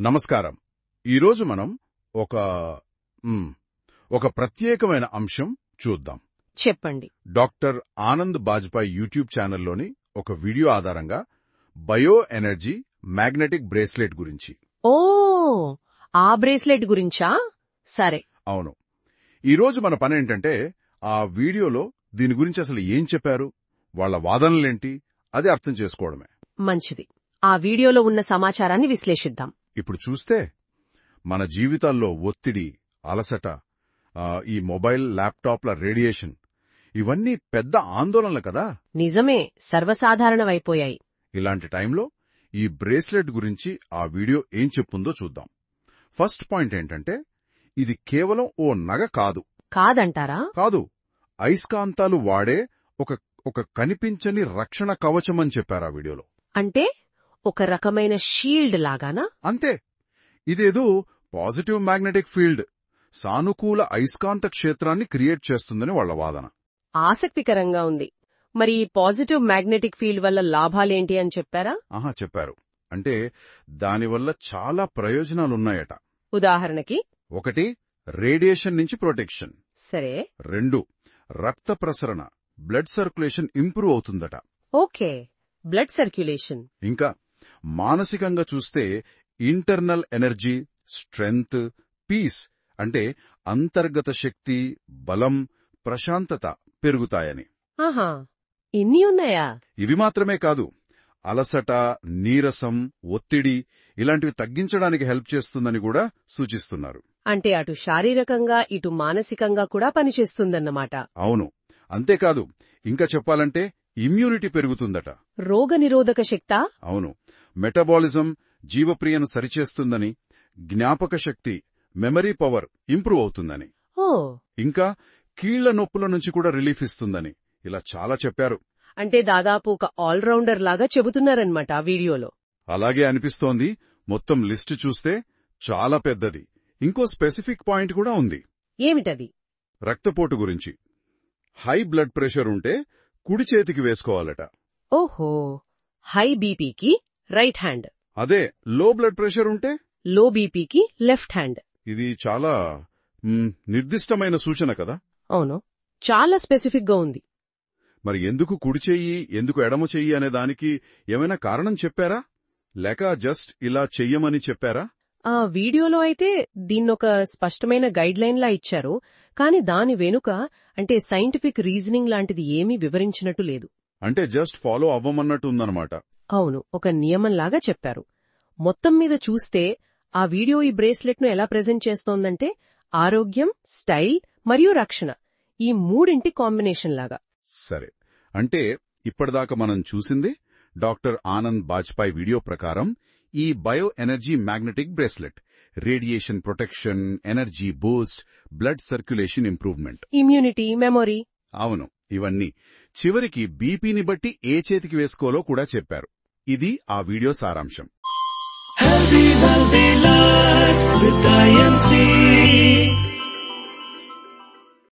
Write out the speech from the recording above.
నమస్కారం. ఈరోజు మనం ఒక ప్రత్యేకమైన అంశం చూద్దాం. చెప్పండి. డాక్టర్ ఆనంద్ బాజ్పాయ్ యూట్యూబ్ ఛానల్లోని ఒక వీడియో ఆధారంగా బయో ఎనర్జీ మ్యాగ్నెటిక్ బ్రేస్లెట్ గురించి. ఓ, ఆ బ్రేస్లెట్ గురించా? సరే. అవును. ఈరోజు మన పనేంటంటే ఆ వీడియోలో దీని గురించి అసలు ఏం చెప్పారు, వాళ్ల వాదనలేంటి, అది అర్థం చేసుకోవడమే. మంచిది. ఆ వీడియోలో ఉన్న సమాచారాన్ని విశ్లేషిద్దాం. ఇప్పుడు చూస్తే మన జీవితాల్లో ఒత్తిడి, అలసట, ఈ మొబైల్ ల్యాప్టాప్ల రేడియేషన్, ఇవన్నీ పెద్ద ఆందోళనలు కదా. నిజమే, సర్వసాధారణమైపోయాయి. ఇలాంటి టైంలో ఈ బ్రేస్లెట్ గురించి ఆ వీడియో ఏం చెప్పుందో చూద్దాం. ఫస్ట్ పాయింట్ ఏంటంటే, ఇది కేవలం ఓ నగ కాదంటారా? కాదు, అయస్కాంతాలు వాడే ఒక కనిపించని రక్షణ కవచమని చెప్పారు ఆ వీడియోలో. అంటే ఒక రకమైన షీల్డ్ లాగానా? అంతే. ఇదేదో పాజిటివ్ మ్యాగ్నెటిక్ ఫీల్డ్, సానుకూల అయస్కాంత క్షేత్రాన్ని క్రియేట్ చేస్తుందని వాళ్ల వాదన. ఆసక్తికరంగా ఉంది. మరి ఈ పాజిటివ్ మ్యాగ్నెటిక్ ఫీల్డ్ వల్ల లాభాలేంటి అని చెప్పారా? చెప్పారు. అంటే దానివల్ల చాలా ప్రయోజనాలున్నాయట. ఉదాహరణకి? 1, రేడియేషన్ నుంచి ప్రొటెక్షన్. సరే. 2, రక్త ప్రసరణ, బ్లడ్ సర్క్యులేషన్ ఇంప్రూవ్ అవుతుందట. Okay, blood circulation. ఇంకా మానసికంగా చూస్తే ఇంటర్నల్ ఎనర్జీ, స్ట్రెంగ్త్, పీస్ అంటే అంతర్గత శక్తి, బలం, ప్రశాంతత పెరుగుతాయని. ఆహా, ఇన్ని ఉన్నాయా? ఇవి మాత్రమే కాదు, అలసట, నీరసం, ఒత్తిడి ఇలాంటివి తగ్గించడానికి హెల్ప్ చేస్తుందని కూడా సూచిస్తున్నారు. అంటే అటు శారీరకంగా ఇటు మానసికంగా కూడా పనిచేస్తుందన్నమాట. అవును. అంతేకాదు, ఇంకా చెప్పాలంటే ఇమ్యూనిటీ పెరుగుతుందట. రోగనిరోధక శక్తా? అవును. మెటబాలిజం, జీవక్రియను సరిచేస్తుందని, జ్ఞాపక శక్తి, మెమరీ పవర్ ఇంప్రూవ్ అవుతుందని, ఓ, ఇంకా కీళ్ల నొప్పుల నుంచి కూడా రిలీఫ్ ఇస్తుందని, ఇలా చాలా చెప్పారు. అంటే దాదాపు ఒక ఆల్రౌండర్ లాగా చెబుతున్నారన్నమాట ఆ వీడియోలో. అలాగే అనిపిస్తోంది. మొత్తం లిస్టు చూస్తే చాలా పెద్దది. ఇంకో స్పెసిఫిక్ పాయింట్ కూడా ఉంది. ఏమిటది? రక్తపోటు గురించి. హై బ్లడ్ ప్రెషర్ ఉంటే కుడి చేతికి వేసుకోవాలట. ఓహో, హై బీపీకి రైట్ హ్యాండ్. అదే లో బ్లడ్ ప్రెషర్ ఉంటే లో బీపీకి లెఫ్ట్ హ్యాండ్. ఇది చాలా నిర్దిష్టమైన సూచన కదా. అవును, చాలా స్పెసిఫిక్ గా ఉంది. మరి ఎందుకు కుడి చెయ్యి, ఎందుకు ఎడమ చెయ్యి అనే దానికి ఏమైనా కారణం చెప్పారా, లేక జస్ట్ ఇలా చెయ్యమని చెప్పారా? ఆ వీడియోలో అయితే దీన్నొక స్పష్టమైన గైడ్ లైన్ లా ఇచ్చారు, కాని దాని వెనుక అంటే సైంటిఫిక్ రీజనింగ్ లాంటిది ఏమీ వివరించినట్టు లేదు. అంటే జస్ట్ ఫాలో అవ్వమన్నట్టు ఉందన్నమాట. అవును, ఒక నియమంలాగా చెప్పారు. మొత్తం మీద చూస్తే ఆ వీడియో ఈ బ్రేస్లెట్ ను ఎలా ప్రెజెంట్ చేస్తోందంటే ఆరోగ్యం, స్టైల్ మరియు రక్షణ, ఈ మూడింటి కాంబినేషన్ లాగా. సరే, అంటే ఇప్పటిదాకా మనం చూసింది డాక్టర్ ఆనంద్ బాజ్పాయ్ వీడియో ప్రకారం ఈ bio energy magnetic bracelet radiation protection, energy Boost, blood circulation improvement, immunity, memory. అవును, ఇవన్నీ. చివరికి బీపీని బట్టి ఏ చేతికి వేసుకోవాలో కూడా చెప్పారు. ఇది ఆ వీడియో సారాంశం. Healthy life with IMC.